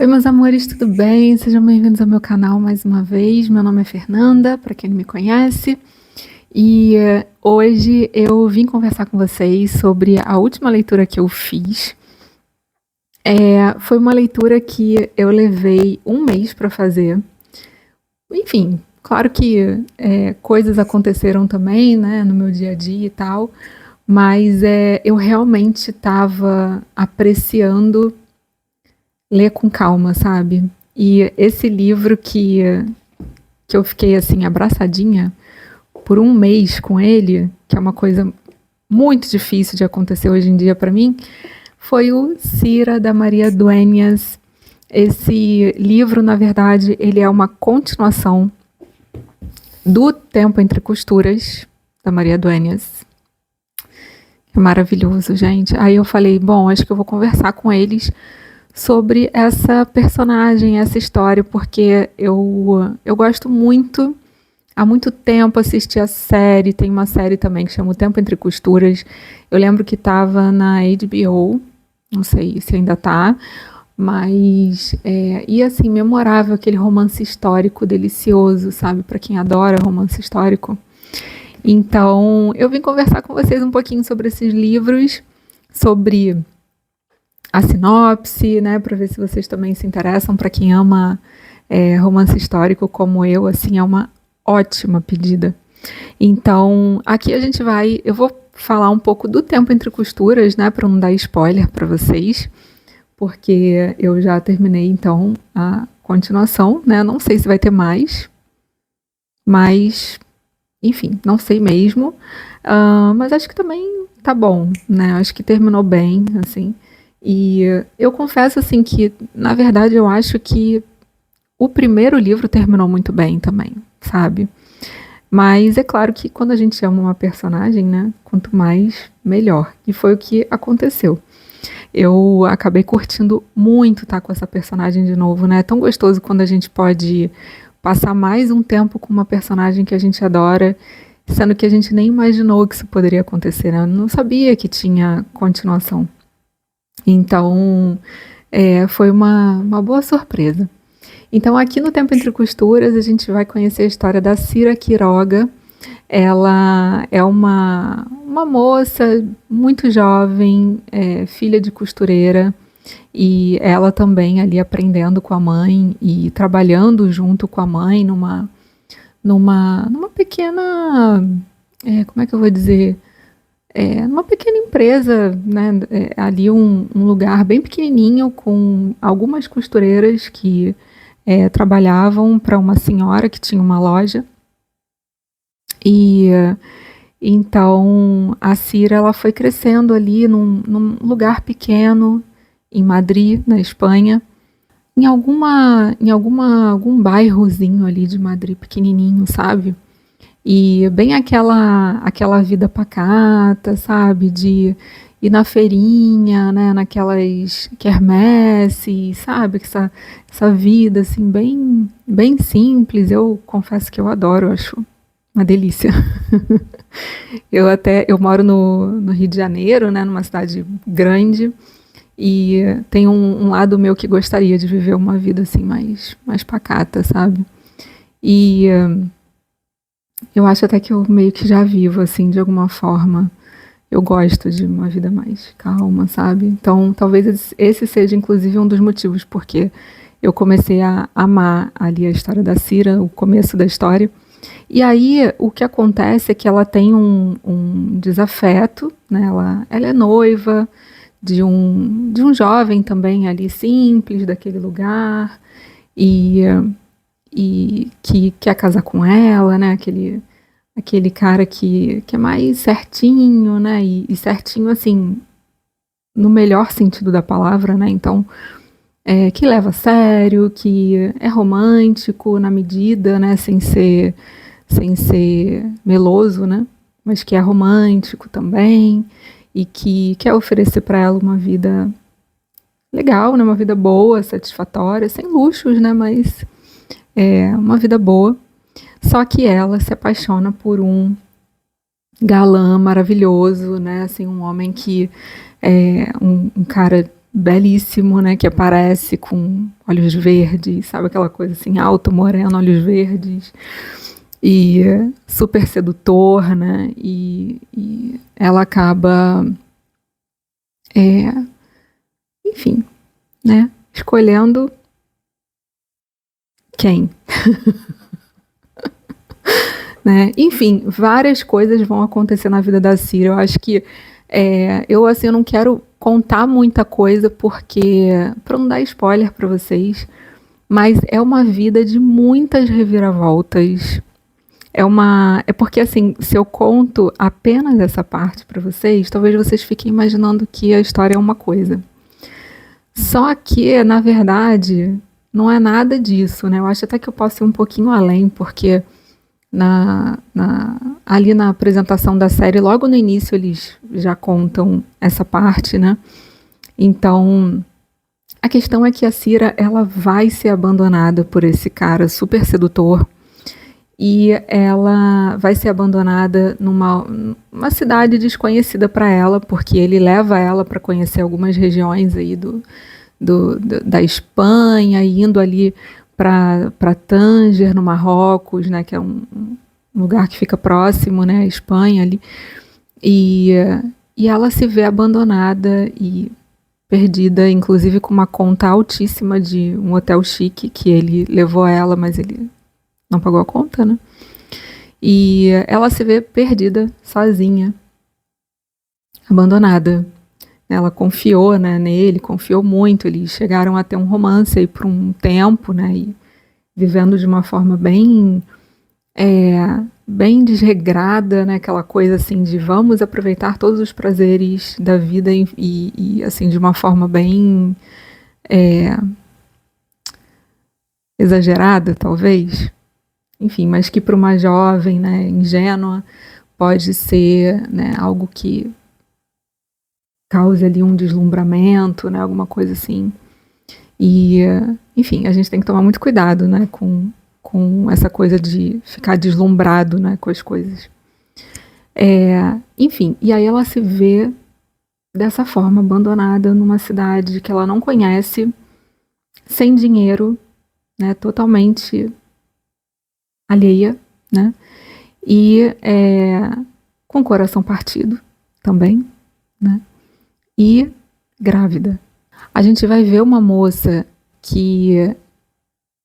Oi, meus amores, tudo bem? Sejam bem-vindos ao meu canal mais uma vez. Meu nome é Fernanda, para quem não me conhece, e hoje eu vim conversar com vocês sobre a última leitura que eu fiz. Foi uma leitura que eu levei um mês para fazer. Enfim, claro que coisas aconteceram também, né, no meu dia a dia e tal, mas eu realmente estava apreciando ler com calma, sabe? E esse livro que eu fiquei assim abraçadinha por um mês com ele, que é uma coisa muito difícil de acontecer hoje em dia para mim, foi o Cira da Maria Dueñas. Esse livro, na verdade, ele é uma continuação do Tempo Entre Costuras da Maria Dueñas. É maravilhoso, gente. Aí eu falei, bom, acho que eu vou conversar com eles sobre essa personagem, essa história, porque eu gosto muito. Há muito tempo assisti a série, tem uma série também que chama O Tempo Entre Costuras. Eu lembro que estava na HBO, não sei se ainda tá, mas e assim, memorável, aquele romance histórico delicioso, sabe? Para quem adora romance histórico. Então, eu vim conversar com vocês um pouquinho sobre esses livros, sobre a sinopse, né, para ver se vocês também se interessam. Para quem ama romance histórico como eu, assim, é uma ótima pedida. Então, aqui eu vou falar um pouco do Tempo Entre Costuras, né, para não dar spoiler para vocês, porque eu já terminei então a continuação, né? Não sei se vai ter mais, mas enfim, não sei mesmo. Mas acho que também tá bom, né? Acho que terminou bem, assim. E eu confesso, assim, que, na verdade, eu acho que o primeiro livro terminou muito bem também, sabe? Mas é claro que quando a gente ama uma personagem, né? Quanto mais, melhor. E foi o que aconteceu. Eu acabei curtindo muito estar com essa personagem de novo, né? É tão gostoso quando a gente pode passar mais um tempo com uma personagem que a gente adora, sendo que a gente nem imaginou que isso poderia acontecer, né? Eu não sabia que tinha continuação. Então, foi uma boa surpresa. Então, aqui no Tempo Entre Costuras, a gente vai conhecer a história da Cira Quiroga. Ela é uma moça muito jovem, filha de costureira, e ela também ali aprendendo com a mãe e trabalhando junto com a mãe numa pequena, como é que eu vou dizer? Numa pequena empresa, né? Ali um lugar bem pequenininho com algumas costureiras que trabalhavam para uma senhora que tinha uma loja. E então a Cira ela foi crescendo ali num lugar pequeno em Madrid, na Espanha, algum bairrozinho ali de Madrid pequenininho, sabe? E bem aquela vida pacata, sabe? De ir na feirinha, né? Naquelas quermesses, sabe? Essa vida, assim, bem simples. Eu confesso que eu adoro, eu acho uma delícia. Eu moro no Rio de Janeiro, né? Numa cidade grande. E tem um lado meu que gostaria de viver uma vida, assim, mais pacata, sabe? E eu acho até que eu meio que já vivo, assim, de alguma forma. Eu gosto de uma vida mais calma, sabe? Então, talvez esse seja, inclusive, um dos motivos porque eu comecei a amar ali a história da Cira, o começo da história. E aí, o que acontece é que ela tem um desafeto, né? Ela é noiva de um jovem também ali, simples, daquele lugar, e que quer casar com ela, né? Aquele cara que é mais certinho, né? E certinho, assim, no melhor sentido da palavra, né? Então, que leva a sério, que é romântico na medida, né? Sem ser meloso, né? Mas que é romântico também e que quer oferecer para ela uma vida legal, né? Uma vida boa, satisfatória, sem luxos, né? Mas uma vida boa. Só que ela se apaixona por um galã maravilhoso, né? Assim, um homem que é um cara belíssimo, né, que aparece com olhos verdes, sabe aquela coisa assim, alto, moreno, olhos verdes, e super sedutor, né, e ela acaba, enfim, né, escolhendo quem? Né? Enfim, várias coisas vão acontecer na vida da Cira. Eu acho que eu não quero contar muita coisa porque para não dar spoiler para vocês, mas é uma vida de muitas reviravoltas. É porque assim, se eu conto apenas essa parte para vocês, talvez vocês fiquem imaginando que a história é uma coisa. Só que, na verdade, não é nada disso, né? Eu acho até que eu posso ir um pouquinho além, porque ali na apresentação da série, logo no início eles já contam essa parte, né? Então, a questão é que a Cira, ela vai ser abandonada por esse cara super sedutor e ela vai ser abandonada numa cidade desconhecida para ela, porque ele leva ela para conhecer algumas regiões aí da Espanha, indo ali para Tanger, no Marrocos, né, que é um lugar que fica próximo, né, à Espanha ali, e ela se vê abandonada e perdida, inclusive com uma conta altíssima de um hotel chique que ele levou ela, mas ele não pagou a conta, né, e ela se vê perdida, sozinha, abandonada. Ela confiou, né, nele, confiou muito, eles chegaram a ter um romance aí por um tempo, né, e vivendo de uma forma bem desregrada, né, aquela coisa assim de vamos aproveitar todos os prazeres da vida e assim, de uma forma bem exagerada, talvez, enfim, mas que para uma jovem, né, ingênua, pode ser, né, algo que cause ali um deslumbramento, né, alguma coisa assim. E, enfim, a gente tem que tomar muito cuidado, né, com essa coisa de ficar deslumbrado, né, com as coisas. Enfim, e aí ela se vê dessa forma, abandonada numa cidade que ela não conhece, sem dinheiro, né, totalmente alheia, né, e com o coração partido também, né, e grávida. A gente vai ver uma moça que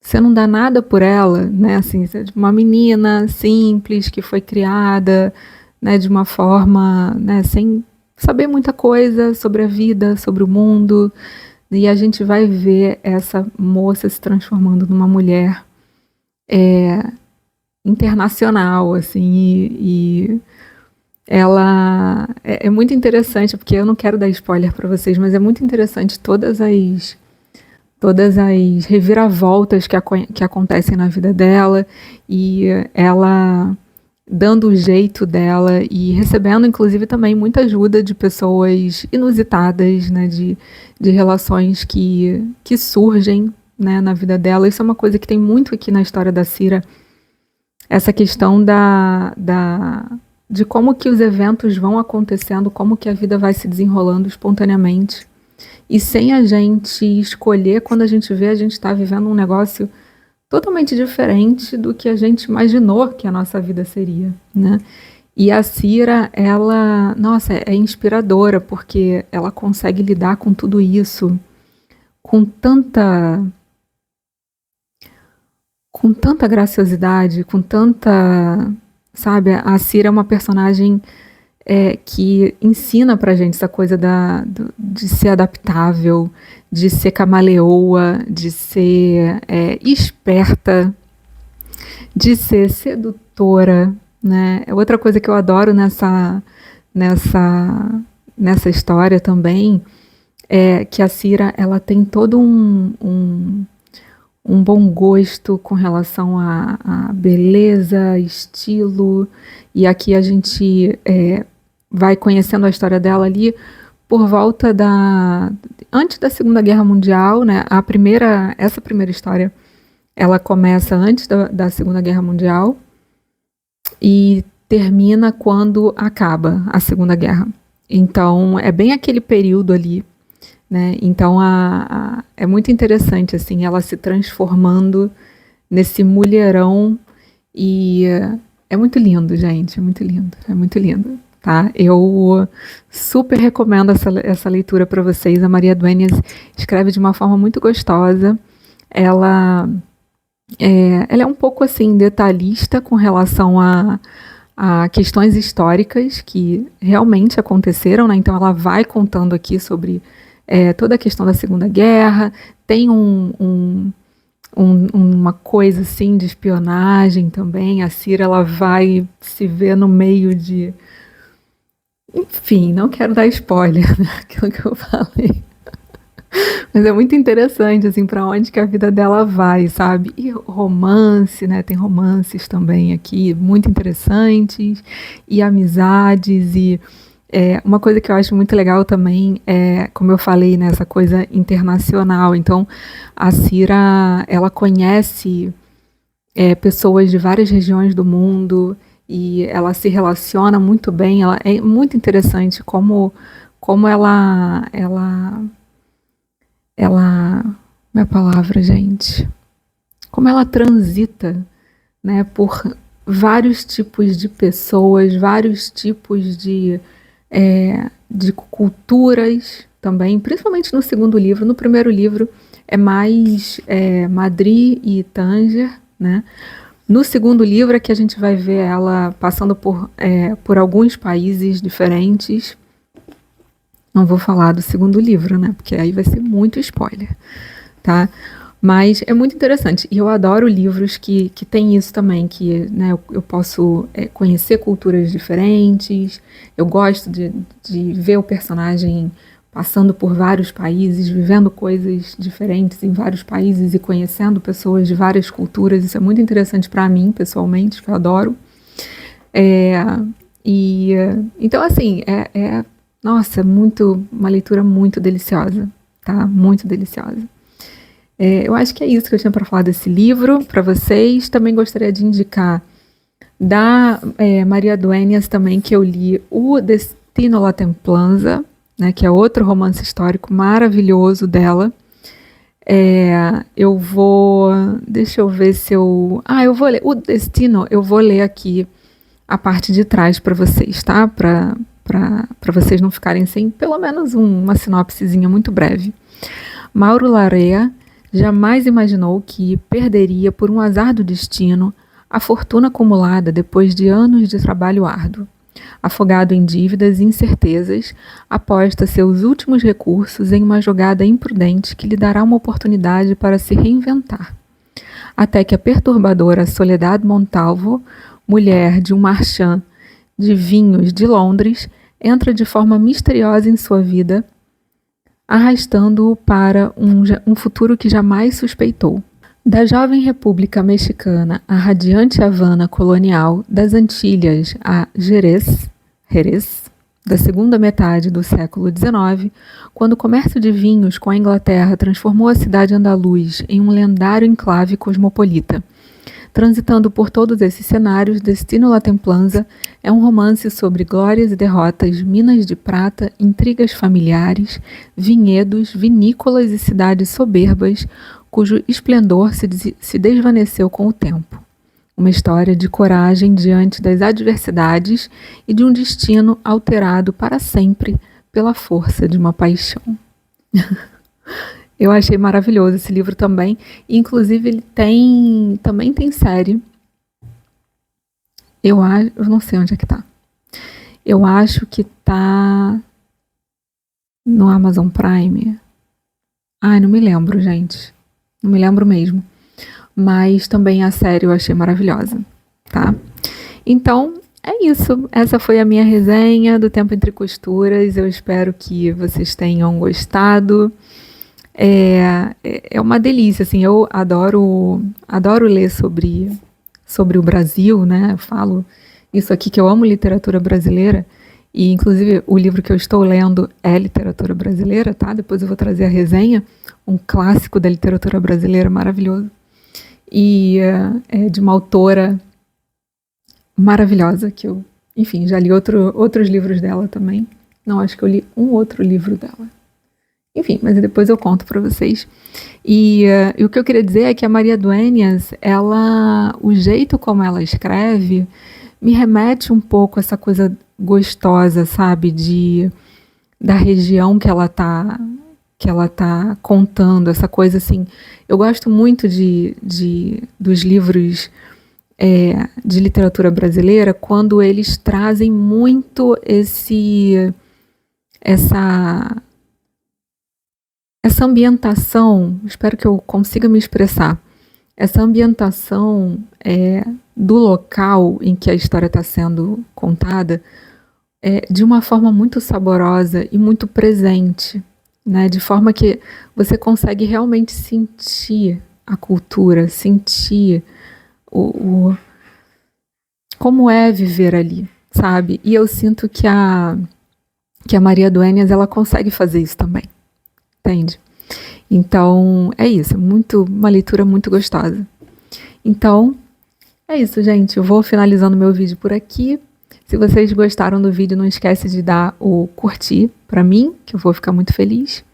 você não dá nada por ela, né? Assim, uma menina simples que foi criada, né, de uma forma, né, sem saber muita coisa sobre a vida, sobre o mundo, e a gente vai ver essa moça se transformando numa mulher internacional, assim, e ela é muito interessante, porque eu não quero dar spoiler para vocês, mas é muito interessante todas as reviravoltas que acontecem na vida dela, e ela dando o jeito dela e recebendo, inclusive, também muita ajuda de pessoas inusitadas, né, de relações que surgem, né, na vida dela. Isso é uma coisa que tem muito aqui na história da Cira, essa questão de como que os eventos vão acontecendo, como que a vida vai se desenrolando espontaneamente. E sem a gente escolher, quando a gente vê, a gente está vivendo um negócio totalmente diferente do que a gente imaginou que a nossa vida seria, né? E a Cira, ela, nossa, é inspiradora, porque ela consegue lidar com tudo isso com tanta graciosidade, com tanta, sabe, a Cira é uma personagem que ensina pra gente essa coisa de ser adaptável, de ser camaleoa, de ser esperta, de ser sedutora, né? Outra coisa que eu adoro nessa história também é que a Cira, ela tem todo um bom gosto com relação a beleza, estilo, e aqui a gente vai conhecendo a história dela ali por volta antes da Segunda Guerra Mundial, né? Essa primeira história, ela começa antes da Segunda Guerra Mundial e termina quando acaba a Segunda Guerra. Então, é bem aquele período ali né? Então é muito interessante assim, ela se transformando nesse mulherão e é muito lindo, gente, é muito lindo, é muito lindo, tá? Eu super recomendo essa leitura para vocês. A Maria Dueñas escreve de uma forma muito gostosa. Ela é um pouco assim detalhista com relação a questões históricas que realmente aconteceram, né? Então ela vai contando aqui sobre toda a questão da Segunda Guerra, tem uma coisa assim de espionagem também. A Cira, ela vai se ver no meio de... Enfim, não quero dar spoiler, né? Aquilo que eu falei. Mas é muito interessante, assim, para onde que a vida dela vai, sabe? E romance, né? Tem romances também aqui, muito interessantes, e amizades, e uma coisa que eu acho muito legal também é, como eu falei, né, essa coisa internacional. Então, a Cira, ela conhece pessoas de várias regiões do mundo, e ela se relaciona muito bem. Ela, é muito interessante como minha palavra, gente, como ela transita, né, por vários tipos de pessoas, vários tipos de culturas também, principalmente no segundo livro. No primeiro livro é mais Madrid e Tanger, né? No segundo livro é que a gente vai ver ela passando por alguns países diferentes. Não vou falar do segundo livro, né? Porque aí vai ser muito spoiler, tá? Mas é muito interessante. E eu adoro livros que tem isso também, que, né, eu posso conhecer culturas diferentes. Eu gosto de ver o personagem passando por vários países, vivendo coisas diferentes em vários países e conhecendo pessoas de várias culturas. Isso é muito interessante para mim, pessoalmente, que eu adoro. Então, assim, nossa, uma leitura muito deliciosa, tá? Muito deliciosa. Eu acho que é isso que eu tinha para falar desse livro para vocês. Também gostaria de indicar da Maria Dueñas também, que eu li O Destino La Templanza, né, que é outro romance histórico maravilhoso dela. Deixa eu ver se eu vou ler O Destino. Eu vou ler aqui a parte de trás para vocês, tá? Para vocês não ficarem sem pelo menos uma sinopsezinha muito breve. Mauro Larrea jamais imaginou que perderia por um azar do destino a fortuna acumulada depois de anos de trabalho árduo. Afogado em dívidas e incertezas, aposta seus últimos recursos em uma jogada imprudente que lhe dará uma oportunidade para se reinventar. Até que a perturbadora Soledad Montalvo, mulher de um marchand de vinhos de Londres, entra de forma misteriosa em sua vida, arrastando-o para um futuro que jamais suspeitou. Da jovem República Mexicana à radiante Havana colonial, das Antilhas a Jerez, da segunda metade do século XIX, quando o comércio de vinhos com a Inglaterra transformou a cidade andaluz em um lendário enclave cosmopolita. Transitando por todos esses cenários, Destino La Templanza é um romance sobre glórias e derrotas, minas de prata, intrigas familiares, vinhedos, vinícolas e cidades soberbas, cujo esplendor se desvaneceu com o tempo. Uma história de coragem diante das adversidades e de um destino alterado para sempre pela força de uma paixão. Eu achei maravilhoso esse livro também. Inclusive, ele também tem série. Eu não sei onde é que tá. Eu acho que tá no Amazon Prime. Ai, não me lembro, gente. Não me lembro mesmo. Mas também a série eu achei maravilhosa, tá? Então, é isso. Essa foi a minha resenha do Tempo Entre Costuras. Eu espero que vocês tenham gostado. É uma delícia, assim, eu adoro ler sobre o Brasil, né? Eu falo isso aqui, que eu amo literatura brasileira, e inclusive o livro que eu estou lendo é literatura brasileira, tá? Depois eu vou trazer a resenha, um clássico da literatura brasileira maravilhoso, e é de uma autora maravilhosa, que eu, enfim, já li outros livros dela também. Não, acho que eu li um outro livro dela. Enfim, mas depois eu conto para vocês. E o que eu queria dizer é que a Maria Dueñas, o jeito como ela escreve, me remete um pouco a essa coisa gostosa, sabe, da região que ela tá contando, essa coisa assim. Eu gosto muito dos livros de literatura brasileira quando eles trazem muito essa ambientação, espero que eu consiga me expressar, essa ambientação do local em que a história está sendo contada de uma forma muito saborosa e muito presente, né? De forma que você consegue realmente sentir a cultura, sentir como é viver ali, sabe? E eu sinto que a Maria Dueñas, ela consegue fazer isso também, entende? Então, é isso, uma leitura muito gostosa. Então, é isso, gente. Eu vou finalizando meu vídeo por aqui. Se vocês gostaram do vídeo, não esquece de dar o curtir pra mim, que eu vou ficar muito feliz.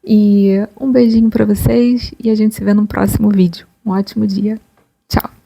E um beijinho pra vocês e a gente se vê no próximo vídeo. Um ótimo dia. Tchau!